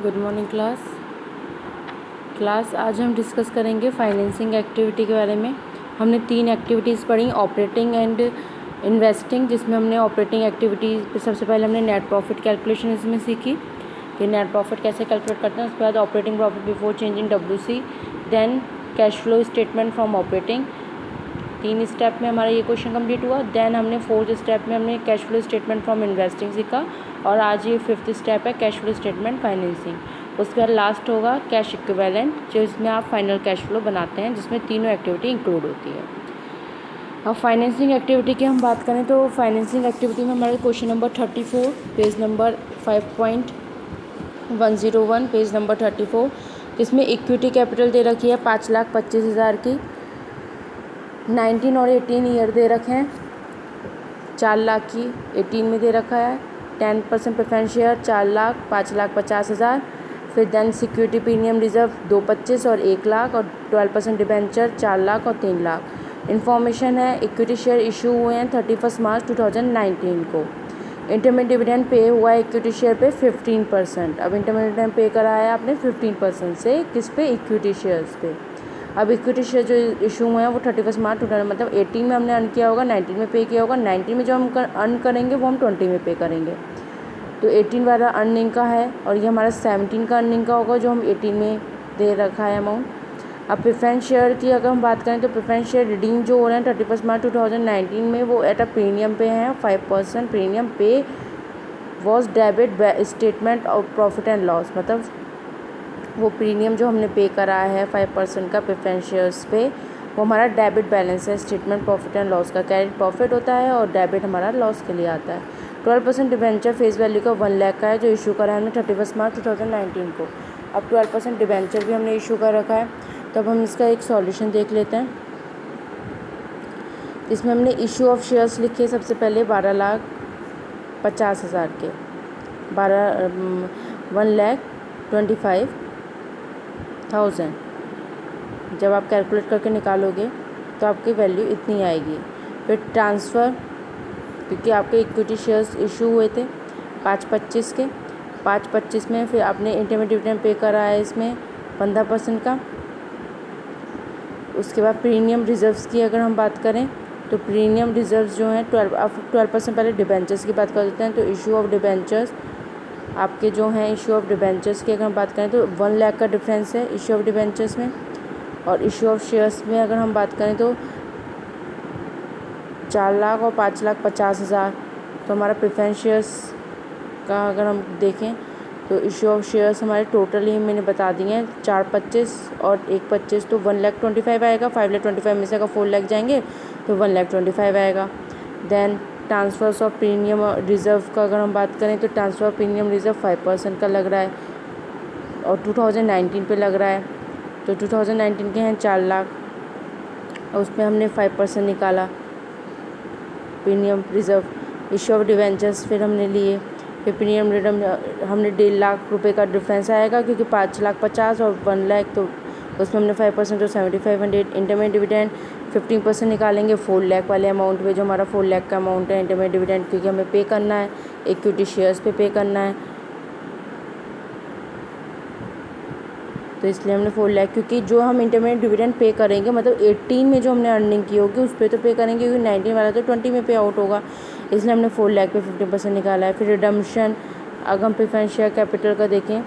Good morning class आज हम discuss करेंगे फाइनेंसिंग एक्टिविटी के बारे में। हमने 3 एक्टिविटीज़ पढ़ी, ऑपरेटिंग एंड इन्वेस्टिंग, जिसमें हमने ऑपरेटिंग एक्टिविटीज़ सबसे पहले हमने नेट प्रॉफिट कैलकुलेशन इसमें सीखी कि नेट प्रॉफिट कैसे कैलकुलेट करते हैं। उसके बाद operating profit before changing WC, then cash flow statement from operating. 3 step में हमारा ये क्वेश्चन कंप्लीट हुआ। देन हमने 4th स्टेप में हमने cash flow statement from investing सीखा और आज ये 5th स्टेप है कैश फ्लो स्टेटमेंट फाइनेंसिंग। उसके बाद लास्ट होगा कैश इक्विवेलेंट, जो इसमें आप फाइनल कैश फ्लो बनाते हैं, जिसमें तीनों एक्टिविटी इंक्लूड होती है। अब फाइनेंसिंग एक्टिविटी की हम बात करें तो फाइनेंसिंग एक्टिविटी में हमारे question number 34 page number 5.101 page number 34, जिसमें इक्विटी कैपिटल दे रखी है 5,25,000 की। 19 और 18 ईयर दे रखे हैं, 4 लाख की 18 में दे रखा है। 10% प्रेफरेंस शेयर 4 लाख 5,50,000। फिर देन सिक्योरिटी प्रीमियम रिजर्व 2,25,000 और 1 लाख, और 12% डिबेंचर 4 लाख और 3 लाख। इन्फॉर्मेशन है, इक्विटी शेयर इशू हुए हैं 31 मार्च 2019 को। इंटरमीडिएट डिविडेंड पे हुआ है इक्विटी शेयर पे 15%। अब इंटरमीडिएट डिविडेंड पे करा है आपने 15% से, किस पे? इक्विटी शेयर्स पे। अब इक्विटी शेयर जो इशू हुए हैं वो 31 मार्च 2000 मतलब 18 में हमने अर्न किया होगा, 19 में पे किया होगा। 19 में जो हम अर्न करेंगे वो हम 20 में पे करेंगे। तो 18 वाला अर्निंग का है और ये हमारा 17 का अर्निंग का होगा जो हम 18 में दे रखा है अमाउंट। अब प्रेफरेंस शेयर की अगर हम बात करें तो प्रेफरेंस शेयर रिडीम जो हो रहे हैं 31 मार्च 2019 में, वो एट अ प्रीमियम पे हैं। 5% प्रीमियम पे was debit statement of profit and loss, मतलब वो प्रीमियम जो हमने पे करा है 5% का प्रेफरेंस शेयर्स पे, वो हमारा डेबिट बैलेंस है स्टेटमेंट प्रॉफिट एंड लॉस का। क्रेडिट प्रॉफिट होता है और डेबिट हमारा लॉस के लिए आता है। 12% डिबेंचर फेस वैल्यू का 1 लाख का है, जो इशू करा है हमने 31 मार्च 2019 को। अब 12% डिबेंचर भी हमने इशू कर रखा है। तब हम इसका एक सॉल्यूशन देख लेते हैं। इसमें हमने इशू ऑफ शेयर्स लिखे सबसे पहले 12,50,000 के, 1,25,000। जब आप कैलकुलेट करके निकालोगे तो आपकी वैल्यू इतनी आएगी। फिर ट्रांसफ़र, क्योंकि आपके इक्विटी शेयर्स इशू हुए थे 5/25 के, 5/25 में फिर आपने इंटरमीडिएट डिविडेंड पे करा है इसमें 15% का। उसके बाद प्रीमियम रिजर्व्स की अगर हम बात करें तो प्रीमियम रिजर्व्स जो हैं 12% पहले डिबेंचर्स की बात कर देते हैं। तो इशू ऑफ डिबेंचर्स आपके जो हैं, इशू ऑफ डिबेंचर्स की अगर हम बात करें तो 1 लाख का डिफरेंस है इशू ऑफ डिबेंचर्स में। और इशू ऑफ शेयर्स में अगर हम बात करें तो 4 लाख और 5,50,000। तो हमारा प्रेफरेंस शेयर्स का अगर हम देखें तो इशू ऑफ शेयर्स हमारे टोटल ही मैंने बता दिए हैं 4/25 और 1/25, तो 1,25,000 आएगा। 5,25,000 में से अगर 4 लाख जाएंगे तो 1,25,000 आएगा। Then transfers of premium reserve का अगर हम बात करें तो ट्रांसफ़र प्रीमियम रिजर्व 5% का लग रहा है और 2019 पे लग रहा है। तो 2019 के हैं 4 लाख और उसमें हमने 5% निकाला premium reserve. Issue of debentures फिर हमने लिए, फिर प्रीमियम रिटर्न हमने 1.5 लाख रुपए का डिफरेंस आएगा, क्योंकि 5,50,000 और 1 लाख, तो उसमें हमने 5% तो 7,500। इंटरमीडिएट डिविडेंड 15% निकालेंगे 4 लाख वाले अमाउंट में, जो हमारा 4 लाख का अमाउंट है इंटरमीडिएट डिविडेंड, क्योंकि हमें पे करना है, इक्विटी शेयर्स पे करना है। तो इसलिए हमने 4 लाख, क्योंकि जो हम इंटरमीडिएट डिविडेंड पे करेंगे मतलब 18 में जो हमने अर्निंग की होगी उस पर तो पे करेंगे, क्योंकि 19 वाला तो 20 में पे आउट होगा, इसलिए हमने 4 लाख पे 15% निकाला है। फिर रिडम्पशन, अगर हम प्रेफरेंस शेयर कैपिटल का देखें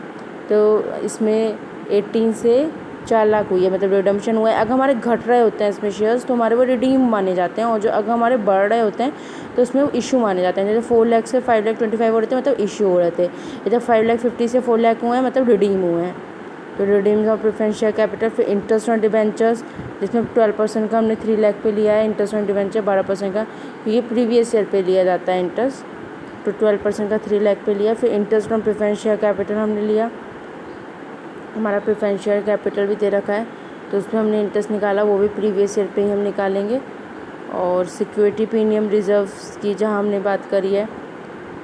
तो इसमें 18 से 4 लाख हुई है, मतलब रिडम्पशन हुआ है। अगर हमारे घट रहे होते हैं इसमें शेयर्स तो हमारे वो रिडीम माने जाते हैं, और जो अगर हमारे बढ़ रहे होते हैं तो उसमें वो इशू माने जाते हैं। जैसे 4 लाख से 5,25,000 हो रहे थे मतलब इशू हो रहे थे, इधर 5,50,000 से 4 लाख हुए हैं मतलब रिडीम हुए हैं। तो redeem of preference share capital. फिर इंटरेस्ट ऑन डिबेंचर्स, जिसमें 12% का हमने 3 लाख पे लिया है। इंटरेस्ट ऑन डिबेंचर 12% का, ये प्रीवियस ईयर पे लिया जाता है इंटरेस्ट, तो 12% का 3 लाख पे लिया। फिर interest on preference share capital हमने लिया, हमारा प्रेफरेंस शेयर कैपिटल भी दे रखा है तो उसमें हमने इंटरेस्ट निकाला, वो भी प्रीवियस ईयर पे ही हम निकालेंगे। और सिक्योरिटी प्रीमियम रिजर्व्स की जहाँ हमने बात करी है,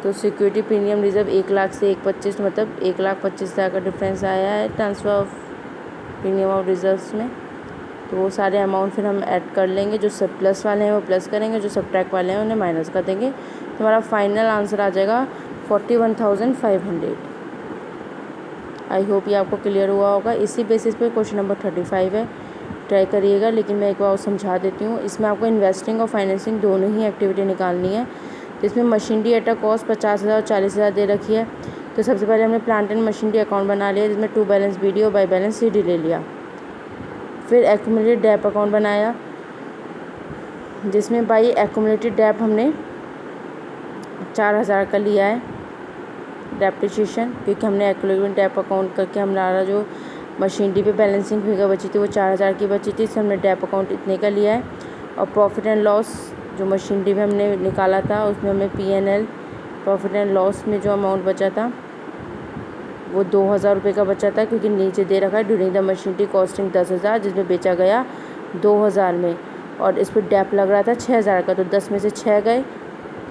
तो सिक्योरिटी प्रीमियम रिजर्व 1 लाख से 1/25, मतलब 1,25,000 का डिफरेंस आया है transfer of premium of reserves में। तो वो सारे अमाउंट फिर हम ऐड कर लेंगे, जो सब प्लस वाले हैं वो प्लस करेंगे, जो सब्ट्रैक्ट वाले हैं उन्हें माइनस कर देंगे। तो हमारा फाइनल आंसर आ जाएगा 41,500। आई होप ये आपको क्लियर हुआ होगा। इसी बेसिस पे क्वेश्चन नंबर 35 है, ट्राई करिएगा। लेकिन मैं एक बार और समझा देती हूँ। इसमें आपको इन्वेस्टिंग और फाइनेंसिंग दोनों ही एक्टिविटी निकालनी है। तो इसमें मशीनरी एट अ कॉस्ट 50,000 और 40,000 दे रखी है। तो सबसे पहले हमने प्लांट एंड मशीनरी अकाउंट बना लिया, जिसमें टू बैलेंस BD और बाई बैलेंस CD ले लिया। फिर एक्यूमुलेटेड डेप अकाउंट बनाया, जिसमें बाई एक्यूमुलेटेड डेप हमने 4,000 का लिया है डेप्रिसिएशन, क्योंकि हमने एक्यूमुलेटेड डेप अकाउंट करके हमारा जो मशीनरी पे बैलेंसिंग फिगर बची थी वो 4,000 की बची थी, इससे हमने डेप अकाउंट इतने का लिया है। और प्रॉफिट एंड लॉस जो मशीनरी में हमने निकाला था, उसमें हमें P&L प्रॉफिट एंड लॉस में जो अमाउंट बचा था वो 2,000 रुपये का बचा था, क्योंकि नीचे दे रखा है ड्यूरिंग द मशीनरी कॉस्टिंग 10,000, जिसमें बेचा गया 2,000 में। और इस पर डेप लग रहा था 6,000 का, तो 10 में से 6 गए,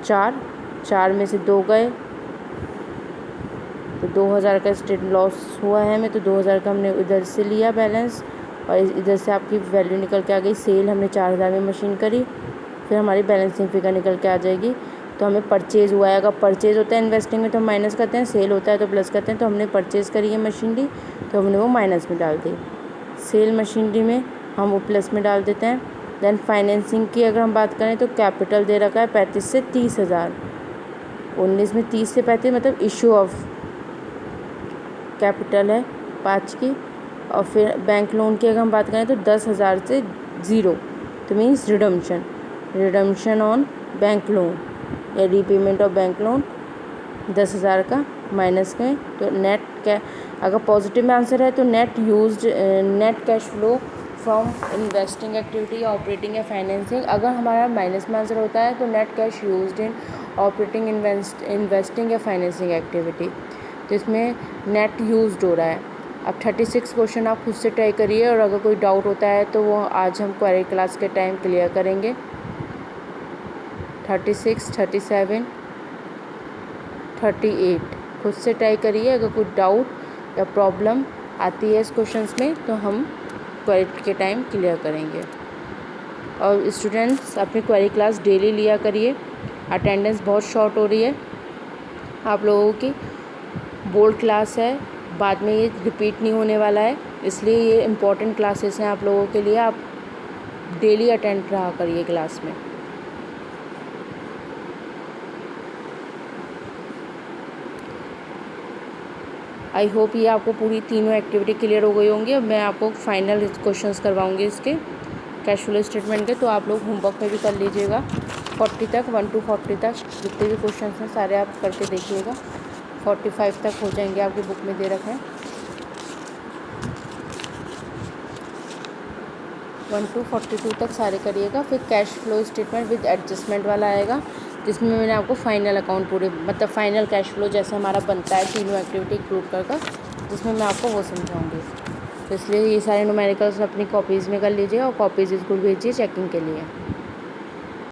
4 में से 2 गए, तो 2,000 का स्टेट लॉस हुआ है हमें। तो 2,000 का हमने इधर से लिया बैलेंस, और इधर से आपकी वैल्यू निकल के आ गई। सेल हमने 4,000 में मशीन करी, फिर हमारी बैलेंसिंग फिगर निकल के आ जाएगी। तो हमें परचेज़ हुआ है। अगर परचेज़ होता है इन्वेस्टिंग में तो हम माइनस करते हैं, सेल होता है तो प्लस करते हैं। तो हमने परचेज़ करी है मशीनरी, तो हमने वो माइनस में डाल दी। सेल मशीनरी में हम वो प्लस में डाल देते हैं। देन फाइनेंसिंग की अगर हम बात करें तो कैपिटल दे रखा है 35 से 30,000। 19 में 30 से 35 मतलब इशू ऑफ कैपिटल है 5 की। और फिर बैंक लोन की अगर हम बात करें तो 10,000 से 0, तो means redemption on bank loan या रीपेमेंट ऑफ बैंक लोन 10,000 का माइनस में। तो नेट अगर पॉजिटिव में आंसर है तो net cash flow from investing activity या ऑपरेटिंग या फाइनेंसिंग। अगर हमारा माइनस में आंसर होता है तो net cash used in operating investing या फाइनेंसिंग एक्टिविटी। तो इसमें नेट यूज्ड हो रहा है। अब 36 क्वेश्चन आप खुद से ट्राई करिए, और अगर कोई डाउट होता है तो वो आज हम क्वेरी क्लास के टाइम क्लियर करेंगे। 36, 37, 38 खुद से ट्राई करिए। अगर कोई डाउट या प्रॉब्लम आती है इस क्वेश्चंस में तो हम क्वेरी के टाइम क्लियर करेंगे। और स्टूडेंट्स अपनी क्वेरी क्लास डेली लिया करिए। अटेंडेंस बहुत शॉर्ट हो रही है आप लोगों की। बोर्ड क्लास है, बाद में ये रिपीट नहीं होने वाला है, इसलिए ये इम्पॉर्टेंट क्लासेस हैं आप लोगों के लिए। आप डेली अटेंड रहा करिए क्लास में। आई होप ये आपको पूरी तीनों एक्टिविटी क्लियर हो गई होंगी। अब मैं आपको फाइनल क्वेश्चंस करवाऊंगी इसके कैश फ्लो स्टेटमेंट के, तो आप लोग होमवर्क में भी कर लीजिएगा। 40 तक 1 to 40 तक जितने भी क्वेश्चंस हैं सारे आप करके देखिएगा। 45 तक हो जाएंगे, आपकी बुक में दे रखे हैं। 1 to 42 तक सारे करिएगा। फिर cash flow statement with adjustment वाला आएगा, जिसमें मैंने आपको फाइनल अकाउंट पूरे मतलब फाइनल कैश फ्लो जैसे हमारा बनता है तीनों एक्टिविटी इंक्लूड कर, जिसमें मैं आपको वो समझाऊंगी। तो इसलिए ये सारे न्यूमेरिकल्स अपनी कॉपीज़ में कर लीजिए और कॉपीज़ स्कूल भेजिए चेकिंग के लिए।